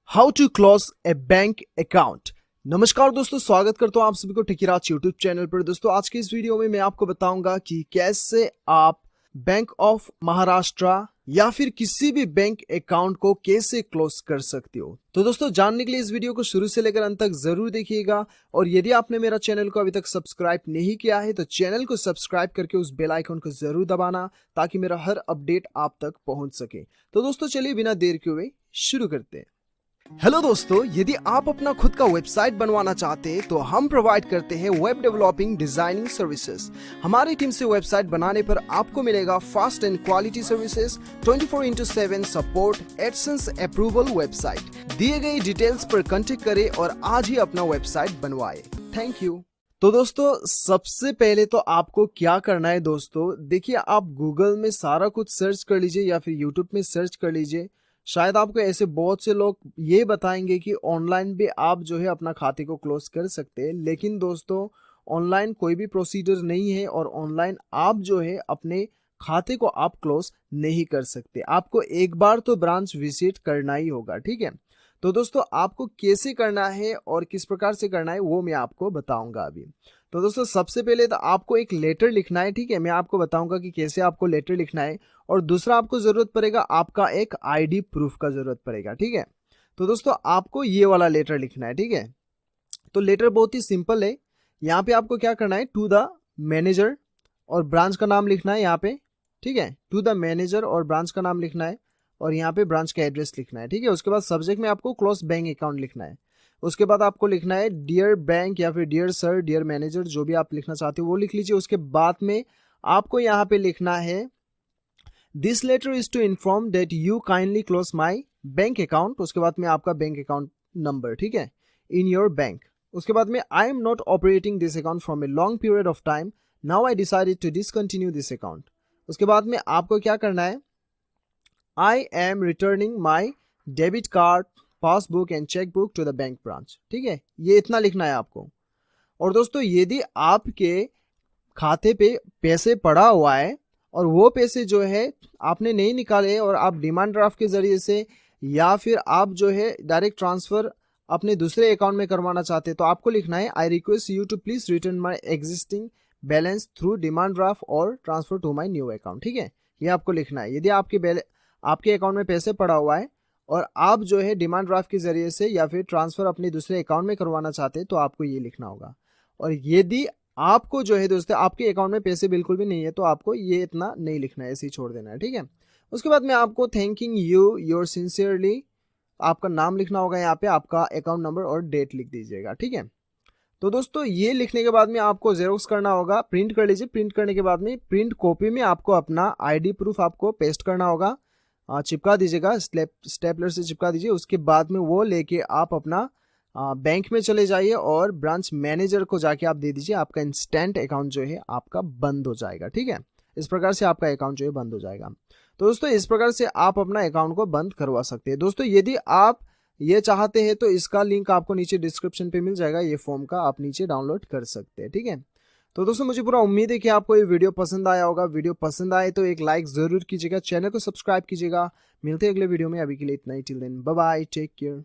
How to close a bank account. नमस्कार दोस्तों, स्वागत करता हूं आप सभी को टेकीराज यूट्यूब चैनल पर। दोस्तों आज के इस वीडियो में मैं आपको बताऊंगा कि कैसे आप बैंक ऑफ महाराष्ट्र या फिर किसी भी बैंक अकाउंट को कैसे क्लोज कर सकते हो। तो दोस्तों जानने के लिए इस वीडियो को शुरू से लेकर अंत तक जरूर देखिएगा। और यदि आपने मेरा चैनल को अभी तक सब्सक्राइब नहीं किया है तो चैनल को सब्सक्राइब करके उस बेल आइकन को जरूर दबाना ताकि मेरा हर अपडेट आप तक पहुंच सके। तो दोस्तों चलिए बिना देर के हुए शुरू करते हैं। हेलो दोस्तों, यदि आप अपना खुद का वेबसाइट बनवाना चाहते हैं तो हम प्रोवाइड करते हैं वेब डेवलपिंग डिजाइनिंग सर्विसेज। हमारी टीम से वेबसाइट बनाने पर आपको मिलेगा fast and quality services, 24/7 support, AdSense approval. Website दिए गए डिटेल्स पर कांटेक्ट करें और आज ही अपना वेबसाइट बनवाएं। Thank you. तो दोस्तों सबसे पहले तो आपको क्या करना है दोस्तों, देखिए आप गूगल में सारा कुछ सर्च कर लीजिए या फिर यूट्यूब में सर्च कर लीजिए। शायद आपको ऐसे बहुत से लोग ये बताएंगे कि ऑनलाइन भी आप जो है अपना खाते को क्लोज कर सकते हैं, लेकिन दोस्तों ऑनलाइन कोई भी प्रोसीजर नहीं है और ऑनलाइन आप जो है अपने खाते को आप क्लोज नहीं कर सकते। आपको एक बार तो ब्रांच विजिट करना ही होगा, ठीक है। तो दोस्तों आपको कैसे करना है और किस प्रकार से करना है वो मैं आपको बताऊंगा अभी। तो दोस्तों सबसे पहले तो आपको एक लेटर लिखना है, ठीक है। मैं आपको बताऊंगा कि कैसे आपको लेटर लिखना है। और दूसरा आपको जरूरत पड़ेगा आपका एक आईडी प्रूफ का जरूरत पड़ेगा, ठीक है। तो दोस्तों आपको ये वाला लेटर लिखना है, ठीक है। तो लेटर बहुत ही सिंपल है। यहाँ पे आपको क्या करना है, टू द मैनेजर और ब्रांच का नाम लिखना है यहाँ पे, ठीक है। टू द मैनेजर और ब्रांच का नाम लिखना है और यहाँ पे ब्रांच का एड्रेस लिखना है, ठीक है। उसके बाद सब्जेक्ट में आपको क्लोज बैंक अकाउंट लिखना है। उसके बाद आपको लिखना है डियर बैंक या फिर डियर सर, डियर मैनेजर, जो भी आप लिखना चाहते हो वो लिख लीजिए। उसके बाद में आपको यहाँ पे लिखना है this letter is to inform that you kindly close my bank account. उसके बाद में आपका बैंक अकाउंट नंबर, ठीक है, इन योर बैंक। उसके बाद में I am not operating this account from a long period of time, now I decided to discontinue this account. उसके बाद में आपको क्या करना है, I am returning my debit card, passbook and cheque book to the bank branch, ठीक है। ये इतना लिखना है आपको। और दोस्तों यदि आपके खाते पे पैसे पड़ा हुआ है और वो पैसे जो है आपने नहीं निकाले और आप डिमांड ड्राफ्ट के जरिए से या फिर आप जो है डायरेक्ट ट्रांसफर अपने दूसरे अकाउंट में करवाना चाहते हैं तो आपको लिखना है I request you to please return my existing balance through demand draft और transfer to my new account, ठीक है। ये आपको लिखना है। यदि आपके अकाउंट में पैसे पड़ा हुआ है और आप जो है डिमांड ड्राफ्ट के जरिए से या फिर ट्रांसफर अपने दूसरे अकाउंट में करवाना चाहते हैं तो आपको ये लिखना होगा। और यदि आपको जो है दोस्तों आपके अकाउंट में पैसे बिल्कुल भी नहीं है तो आपको ये इतना नहीं लिखना है, ऐसे ही छोड़ देना है, ठीक है। उसके बाद में आपको थैंकिंग यू योर सिंसियरली आपका नाम लिखना होगा, यहाँ पे आपका अकाउंट नंबर और डेट लिख दीजिएगा, ठीक है। तो दोस्तों ये लिखने के बाद में आपको जेरोक्स करना होगा, प्रिंट कर लीजिए। प्रिंट करने के बाद में प्रिंट कॉपी में आपको अपना आईडी प्रूफ आपको पेस्ट करना होगा, चिपका दीजिएगा, स्टेपलर से चिपका दीजिए। उसके बाद में वो लेके आप अपना बैंक में चले जाइए और ब्रांच मैनेजर को जाके आप दे दीजिए। आपका इंस्टेंट अकाउंट जो है आपका बंद हो जाएगा, ठीक है। इस प्रकार से आपका अकाउंट जो है बंद हो जाएगा। तो दोस्तों इस प्रकार से आप अपना अकाउंट को बंद करवा सकते हैं। दोस्तों यदि आप ये चाहते हैं तो इसका लिंक आपको नीचे डिस्क्रिप्शन पे मिल जाएगा, ये फॉर्म का आप नीचे डाउनलोड कर सकते हैं, ठीक है। तो दोस्तों मुझे पूरा उम्मीद है कि आपको ये वीडियो पसंद आया होगा। वीडियो पसंद आए तो एक लाइक जरूर कीजिएगा, चैनल को सब्सक्राइब कीजिएगा। मिलते हैं अगले वीडियो में, अभी के लिए इतना ही। Till then bye bye, take care.